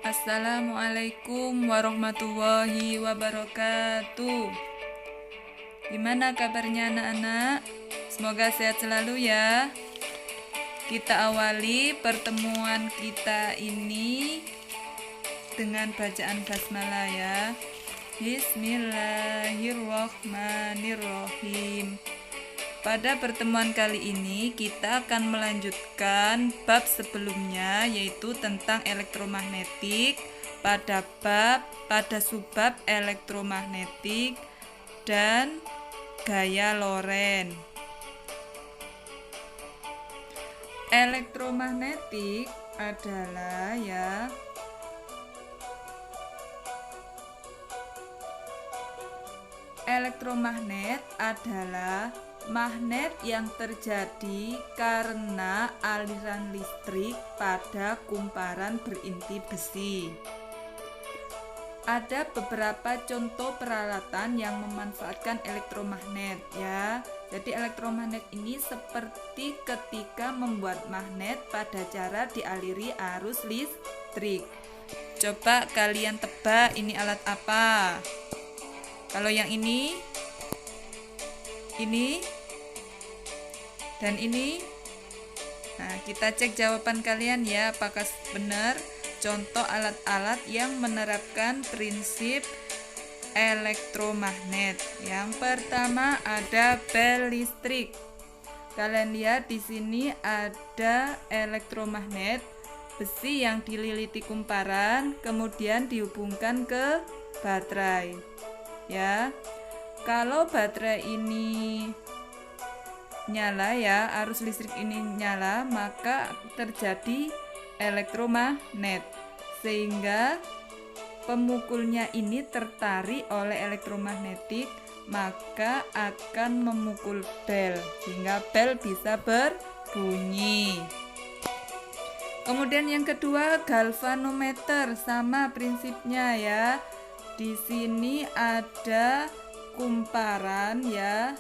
Assalamualaikum warahmatullahi wabarakatuh. Gimana kabarnya anak-anak? Semoga sehat selalu ya. Kita awali pertemuan kita ini dengan bacaan basmalah ya. Bismillahirrahmanirrahim. Pada pertemuan kali ini kita akan melanjutkan bab sebelumnya, yaitu tentang elektromagnetik pada subbab elektromagnetik dan gaya Lorentz. Elektromagnetik adalah elektromagnet adalah magnet yang terjadi karena aliran listrik pada kumparan berinti besi. Ada beberapa contoh peralatan yang memanfaatkan elektromagnet ya. Jadi elektromagnet ini seperti ketika membuat magnet pada cara dialiri arus listrik. Coba kalian tebak ini alat apa? Kalau yang ini dan ini. Nah, kita cek jawaban kalian ya, apakah benar contoh alat-alat yang menerapkan prinsip elektromagnet. Yang pertama ada bel listrik. Kalian lihat di sini ada elektromagnet besi yang dililiti kumparan, kemudian dihubungkan ke baterai. Ya. Kalau baterai ini nyala ya, arus listrik ini nyala, maka terjadi elektromagnet sehingga pemukulnya ini tertarik oleh elektromagnetik, maka akan memukul bel sehingga bel bisa berbunyi. Kemudian yang kedua galvanometer, sama prinsipnya ya. Di sini ada kumparan ya,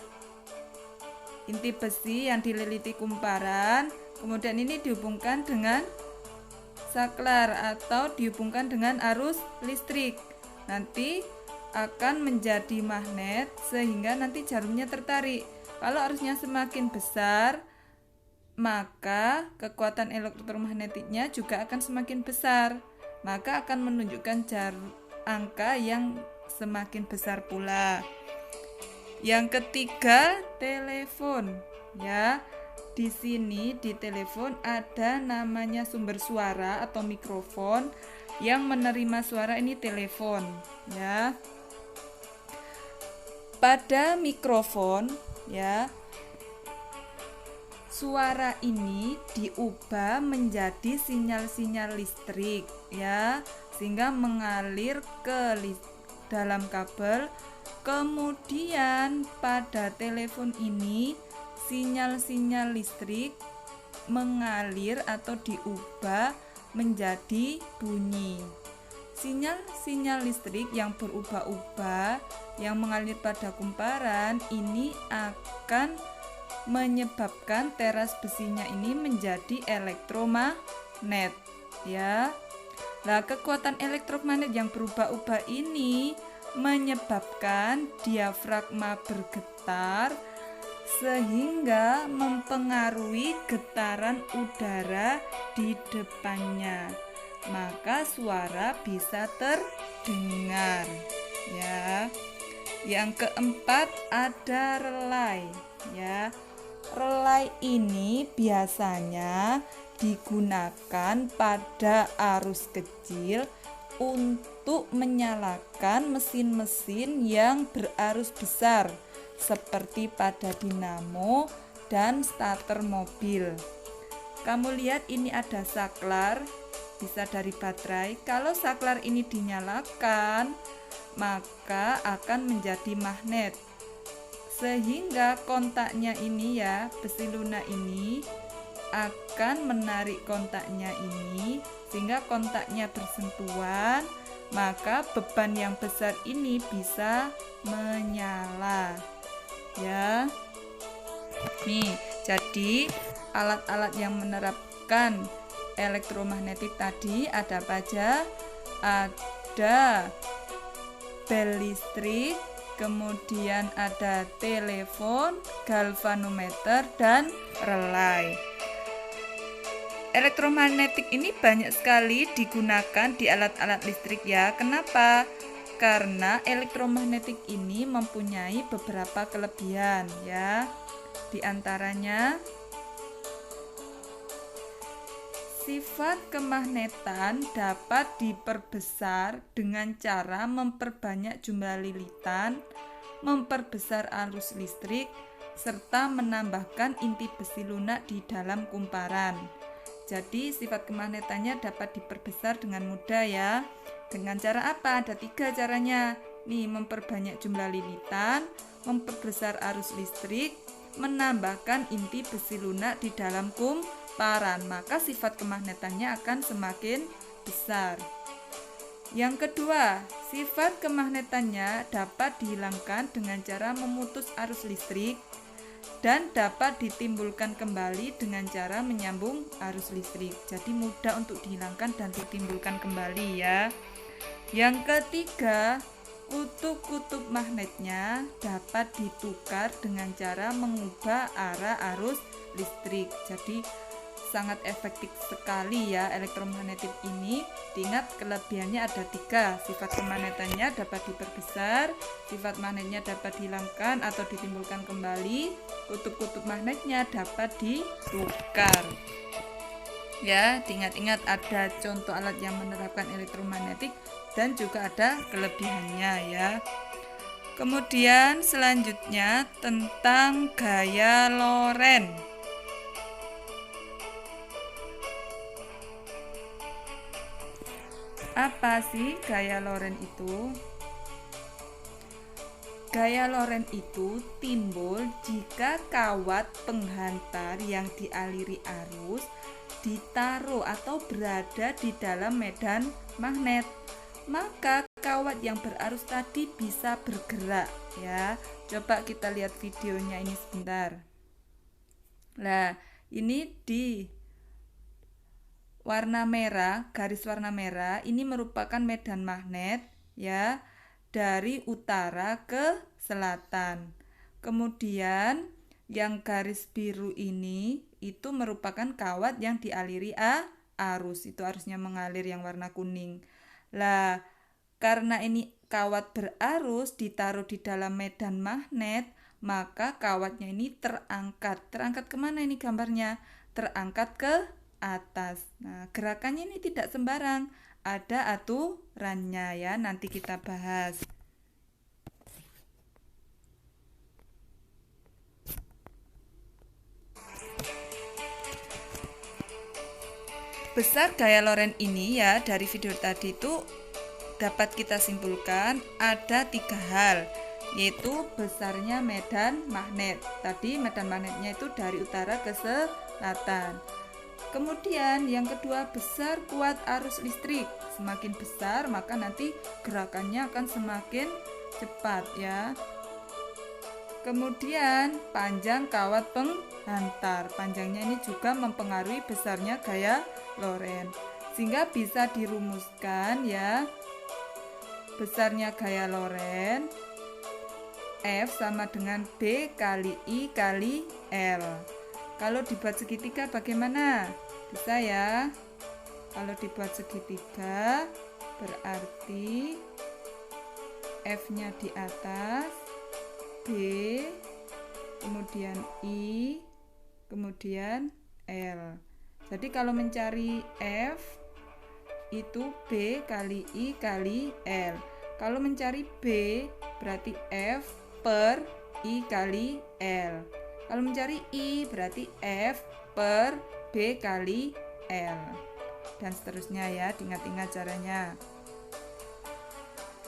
inti besi yang dililiti kumparan, kemudian ini dihubungkan dengan saklar atau dihubungkan dengan arus listrik. Nanti akan menjadi magnet sehingga nanti jarumnya tertarik. Kalau arusnya semakin besar, maka kekuatan elektromagnetiknya juga akan semakin besar. Maka akan menunjukkan angka yang semakin besar pula. Yang ketiga, telepon ya. Di sini di telepon ada namanya sumber suara atau mikrofon yang menerima suara, ini telepon ya. Pada mikrofon ya, suara ini diubah menjadi sinyal-sinyal listrik ya, sehingga mengalir ke dalam kabel. Kemudian pada telepon ini sinyal-sinyal listrik mengalir atau diubah menjadi bunyi. Sinyal-sinyal listrik yang berubah-ubah yang mengalir pada kumparan ini akan menyebabkan teras besinya ini menjadi elektromagnet ya. Nah, kekuatan elektromagnet yang berubah-ubah ini menyebabkan diafragma bergetar sehingga mempengaruhi getaran udara di depannya. Maka suara bisa terdengar ya. Yang keempat ada relay ya. Relay ini biasanya digunakan pada arus kecil untuk menyalakan mesin-mesin yang berarus besar seperti pada dinamo dan starter mobil. Kamu lihat ini ada saklar, bisa dari baterai. Kalau saklar ini dinyalakan, maka akan menjadi magnet. Sehingga kontaknya ini ya, besi lunak ini akan menarik kontaknya ini sehingga kontaknya bersentuhan, maka beban yang besar ini bisa menyala ya. Nih, jadi alat-alat yang menerapkan elektromagnetik tadi ada apa aja? ada bel listrik, kemudian ada telepon, galvanometer, dan relay. Elektromagnetik ini banyak sekali digunakan di alat-alat listrik ya. Kenapa? Karena elektromagnetik ini mempunyai beberapa kelebihan ya. Di antaranya sifat kemagnetan dapat diperbesar dengan cara memperbanyak jumlah lilitan, memperbesar arus listrik, serta menambahkan inti besi lunak di dalam kumparan. Jadi sifat kemagnetannya dapat diperbesar dengan mudah ya. Dengan cara apa? Ada 3 caranya. Nih, memperbanyak jumlah lilitan, memperbesar arus listrik, menambahkan inti besi lunak di dalam kumparan. Maka sifat kemagnetannya akan semakin besar. Yang kedua, sifat kemagnetannya dapat dihilangkan dengan cara memutus arus listrik dan dapat ditimbulkan kembali dengan cara menyambung arus listrik. Jadi mudah untuk dihilangkan dan ditimbulkan kembali ya. Yang ketiga, kutub-kutub magnetnya dapat ditukar dengan cara mengubah arah arus listrik. Jadi sangat efektif sekali ya elektromagnetik ini. Diingat kelebihannya ada 3. Sifat kemagnetannya dapat diperbesar, sifat magnetnya dapat dihilangkan atau ditimbulkan kembali, kutub-kutub magnetnya dapat ditukar. Ya, diingat-ingat ada contoh alat yang menerapkan elektromagnetik dan juga ada kelebihannya ya. Kemudian selanjutnya tentang gaya Lorentz. Apa sih gaya Lorentz itu? Gaya Lorentz itu timbul jika kawat penghantar yang dialiri arus ditaruh atau berada di dalam medan magnet. Maka kawat yang berarus tadi bisa bergerak ya. Coba kita lihat videonya ini sebentar. Nah, ini di warna merah, garis warna merah ini merupakan medan magnet ya, dari utara ke selatan. Kemudian yang garis biru ini itu merupakan kawat yang dialiri arus. Itu arusnya mengalir yang warna kuning. Lah, karena ini kawat berarus ditaruh di dalam medan magnet, maka kawatnya ini terangkat. Terangkat kemana ini gambarnya? Terangkat ke atas. Nah, gerakannya ini tidak sembarang, ada aturannya ya, nanti kita bahas. Besar gaya Lorentz ini ya, dari video tadi itu dapat kita simpulkan ada 3 hal, yaitu besarnya medan magnet. Tadi medan magnetnya itu dari utara ke selatan. Kemudian yang kedua, besar kuat arus listrik. Semakin besar maka nanti gerakannya akan semakin cepat ya. Kemudian panjang kawat penghantar. Panjangnya ini juga mempengaruhi besarnya gaya Lorentz. Sehingga bisa dirumuskan ya. Besarnya gaya Lorentz F sama dengan B kali I kali L. Kalau dibuat segitiga bagaimana? Bisa ya. Kalau dibuat segitiga berarti F-nya di atas, B, kemudian I, kemudian L. Jadi kalau mencari F itu B kali I kali L. Kalau mencari B berarti F per I kali L. Kalau mencari I berarti F per B kali L. Dan seterusnya ya, diingat-ingat caranya.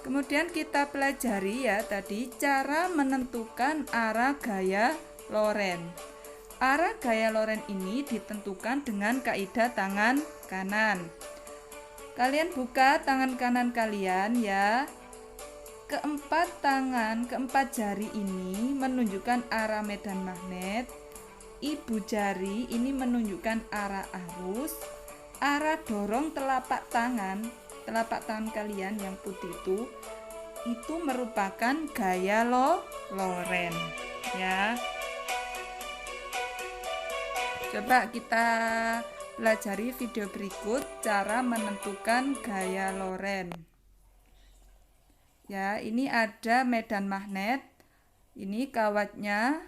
Kemudian kita pelajari ya tadi cara menentukan arah gaya Lorentz. Arah gaya Lorentz ini ditentukan dengan kaidah tangan kanan. Kalian buka tangan kanan kalian ya. Keempat jari ini menunjukkan arah medan magnet. Ibu jari ini menunjukkan arah arus. Arah dorong telapak tangan telapak tangan kalian yang putih itu merupakan gaya Loren ya. Coba kita pelajari video berikut cara menentukan gaya Loren. Ya, ini ada medan magnet. Ini kawatnya,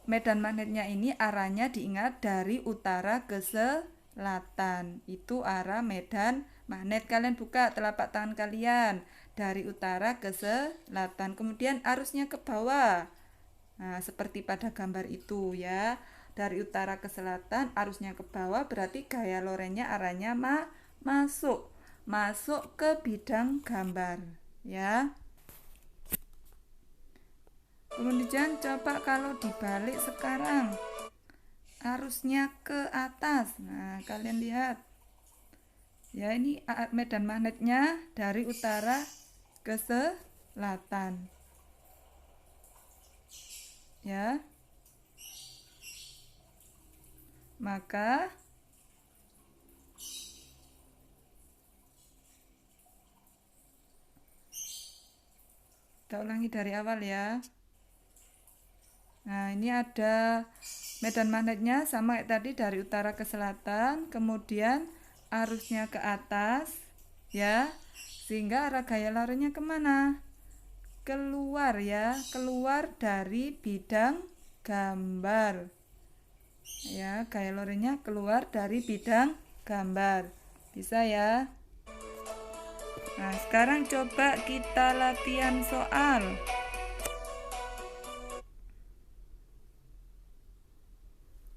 medan magnetnya ini arahnya diingat dari utara ke selatan. Itu arah medan magnet. Kalian buka telapak tangan kalian dari utara ke selatan. Kemudian arusnya ke bawah. Nah, seperti pada gambar itu ya. Dari utara ke selatan, arusnya ke bawah, berarti gaya Lorennya arahnya masuk ke bidang gambar ya. Kemudian coba kalau dibalik sekarang, arusnya ke atas. Nah, kalian lihat ya, ini medan magnetnya dari utara ke selatan ya. Maka kita ulangi dari awal ya. Nah, ini ada medan magnetnya sama kayak tadi dari utara ke selatan, kemudian arusnya ke atas ya, sehingga arah gaya Lorennya kemana? Keluar ya, keluar dari bidang gambar ya. Gaya Lorennya keluar dari bidang gambar, bisa ya. Nah, sekarang coba kita latihan soal.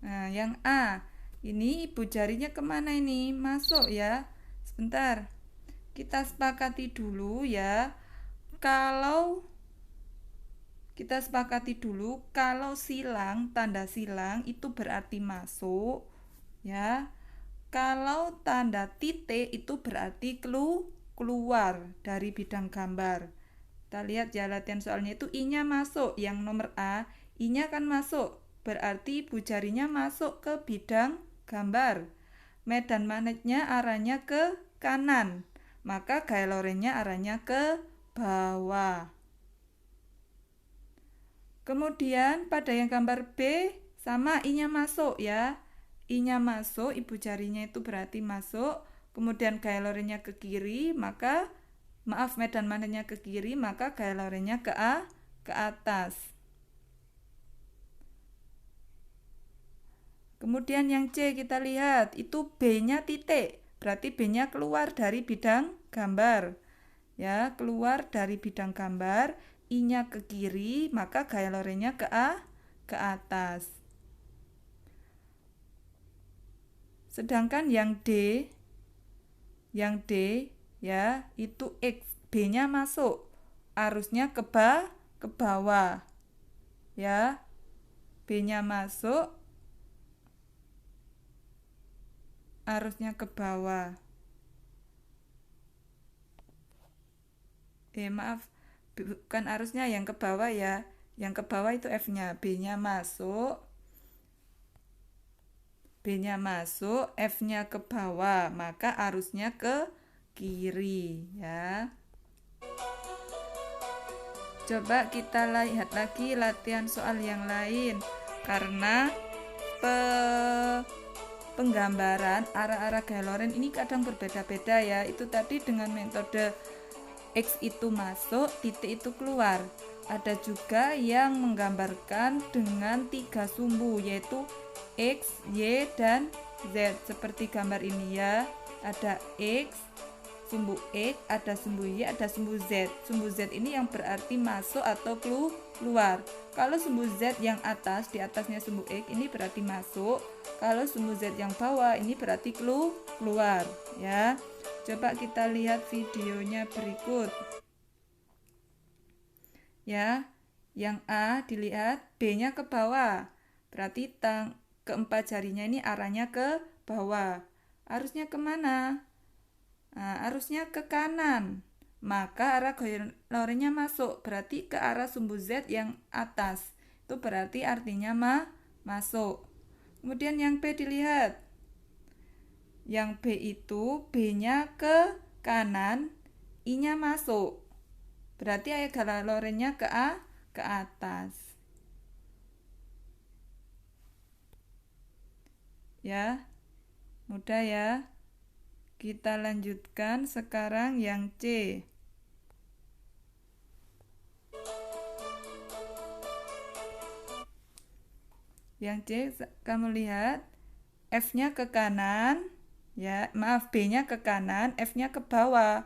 Nah, yang A, ini ibu jarinya kemana ini? Masuk ya. Sebentar, kita sepakati dulu ya. Kalau silang, tanda silang itu berarti masuk ya. Kalau tanda titik itu berarti keluar dari bidang gambar. Kita lihat ya latihan soalnya itu I-nya masuk, yang nomor A, I-nya kan masuk, berarti ibu jarinya masuk ke bidang gambar. Medan magnetnya arahnya ke kanan, maka gaya Lorennya arahnya ke bawah. Kemudian pada yang gambar B sama I-nya masuk ya. I-nya masuk, ibu jarinya itu berarti masuk. Kemudian gaya Lorennya ke kiri, medan magnetnya ke kiri, maka gaya Lorennya ke atas. Kemudian yang C kita lihat, itu B-nya titik. Berarti B-nya keluar dari bidang gambar. Ya, keluar dari bidang gambar. I-nya ke kiri, maka gaya Lorennya ke atas. Sedangkan yang D ya, itu X, B-nya masuk, arusnya ke bawah. Ya. B-nya masuk, arusnya ke bawah. Maaf, bukan arusnya yang ke bawah ya. Yang ke bawah itu F-nya. B-nya masuk, F-nya ke bawah, maka arusnya ke kiri ya. Coba kita lihat lagi latihan soal yang lain. Karena penggambaran arah-arah gaya Loren ini kadang berbeda-beda ya. Itu tadi dengan metode X itu masuk, titik itu keluar. Ada juga yang menggambarkan dengan 3 sumbu, yaitu X, Y, dan Z. Seperti gambar ini ya. Ada X, sumbu X, ada sumbu Y, ada sumbu Z. Sumbu Z ini yang berarti masuk atau keluar. Kalau sumbu Z yang atas, di atasnya sumbu X, ini berarti masuk. Kalau sumbu Z yang bawah, ini berarti keluar ya. Coba kita lihat videonya berikut. Ya, yang A dilihat, B-nya ke bawah. Berarti keempat jarinya ini arahnya ke bawah. Arusnya kemana? Nah, arusnya ke kanan. Maka arah gaya Lorennya masuk, berarti ke arah sumbu Z yang atas. Itu berarti artinya masuk. Kemudian yang B dilihat. Yang B itu B-nya ke kanan, I-nya masuk. Berarti gaya lorennya ke atas. Ya, mudah ya. Kita lanjutkan sekarang yang C. Yang C, kamu lihat F-nya ke kanan, ya, maaf, B-nya ke kanan, F-nya ke bawah.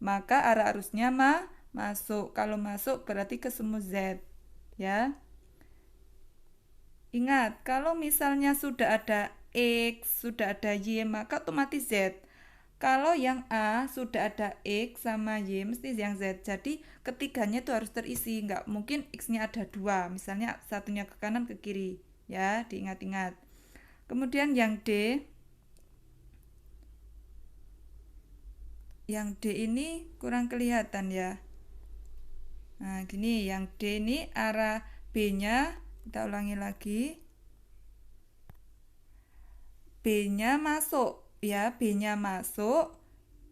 Maka arah arusnya masuk. Kalau masuk berarti ke semu Z, ya. Ingat, kalau misalnya sudah ada X, sudah ada Y, maka otomatis Z. Kalau yang A sudah ada X sama Y, mesti yang Z. Jadi ketiganya itu harus terisi. Nggak mungkin X-nya ada dua. Misalnya satunya ke kanan, ke kiri. Ya, diingat-ingat. Kemudian yang D. Yang D ini kurang kelihatan ya. Nah, gini, yang D ini arah B-nya, kita ulangi lagi. B-nya masuk, ya, B-nya masuk,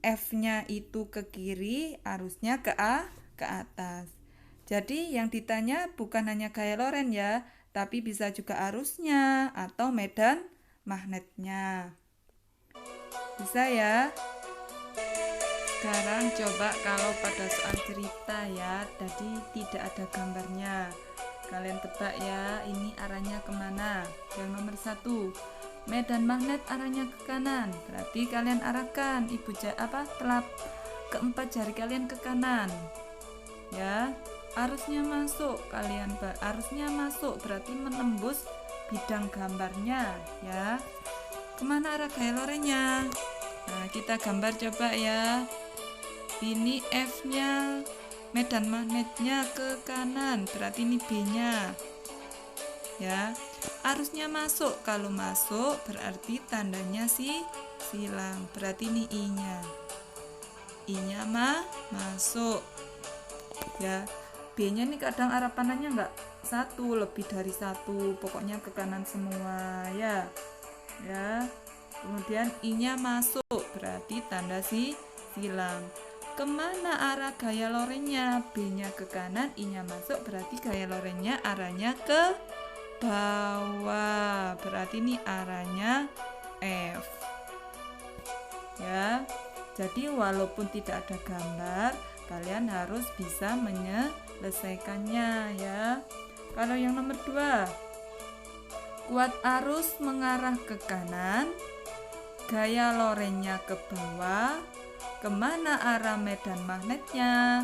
F-nya itu ke kiri, arusnya ke atas. Jadi yang ditanya bukan hanya gaya loren ya, tapi bisa juga arusnya atau medan magnetnya. Bisa ya? Sekarang coba kalau pada soal cerita ya, tadi tidak ada gambarnya. Kalian tebak ya, ini arahnya kemana? Yang nomor 1, medan magnet arahnya ke kanan. Berarti kalian arahkan telap keempat jari kalian ke kanan. Ya, arusnya masuk, arusnya masuk berarti menembus bidang gambarnya ya. Kemana arah gaya lorennya? Nah, kita gambar coba ya. Ini F-nya, medan magnetnya ke kanan, berarti ini B-nya. Ya, arusnya masuk. Kalau masuk berarti tandanya silang. Berarti ini I-nya. I-nya masuk. Ya, B-nya ini kadang arah panahnya enggak satu, lebih dari satu. Pokoknya ke kanan semua ya. Ya. Kemudian I-nya masuk, berarti tanda silang. Kemana arah gaya lorennya? B-nya ke kanan, I-nya masuk, berarti gaya lorennya arahnya ke bawah. Berarti ini arahnya F. Ya. Jadi walaupun tidak ada gambar, kalian harus bisa menyelesaikannya ya. Kalau yang nomor 2, kuat arus mengarah ke kanan, gaya lorennya ke bawah. Kemana arah medan magnetnya?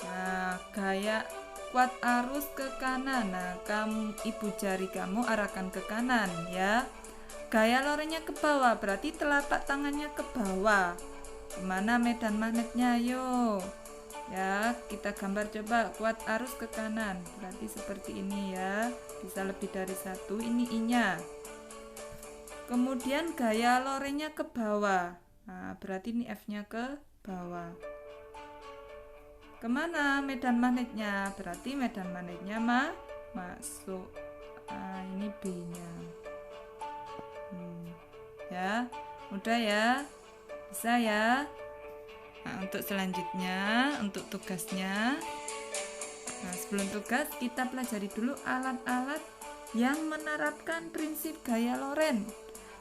Nah, gaya kuat arus ke kanan. Nah, ibu jari kamu arahkan ke kanan ya. Gaya lorennya ke bawah, berarti telapak tangannya ke bawah. Kemana medan magnetnya? Ayo ya, kita gambar coba. Kuat arus ke kanan, berarti seperti ini ya. Bisa lebih dari satu. Ini I-nya. Kemudian gaya lorennya ke bawah. Nah, berarti ini F-nya ke bawah. Kemana medan magnetnya? Berarti medan magnetnya masuk. Nah, ini B-nya. Ya, mudah ya. Bisa ya. Nah, untuk selanjutnya, untuk tugasnya. Nah, sebelum tugas kita pelajari dulu alat-alat yang menerapkan prinsip gaya loren.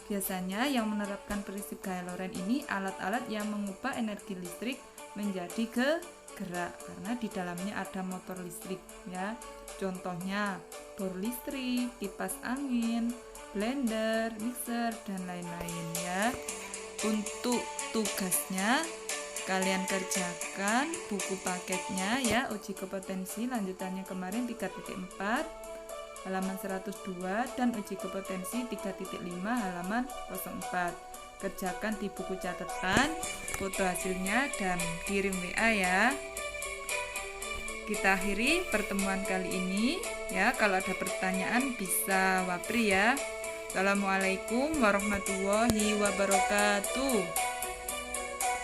Biasanya yang menerapkan prinsip gaya loren ini alat-alat yang mengubah energi listrik menjadi gerak, karena di dalamnya ada motor listrik ya. Contohnya bor listrik, kipas angin, blender, mixer, dan lain-lain ya. Untuk tugasnya kalian kerjakan buku paketnya ya, uji kompetensi lanjutannya kemarin 3.4 halaman 102 dan uji kompetensi 3.5 halaman 04. Kerjakan di buku catatan, foto hasilnya dan kirim WA ya. Kita akhiri pertemuan kali ini ya. Kalau ada pertanyaan bisa wapri ya. Assalamualaikum warahmatullahi wabarakatuh.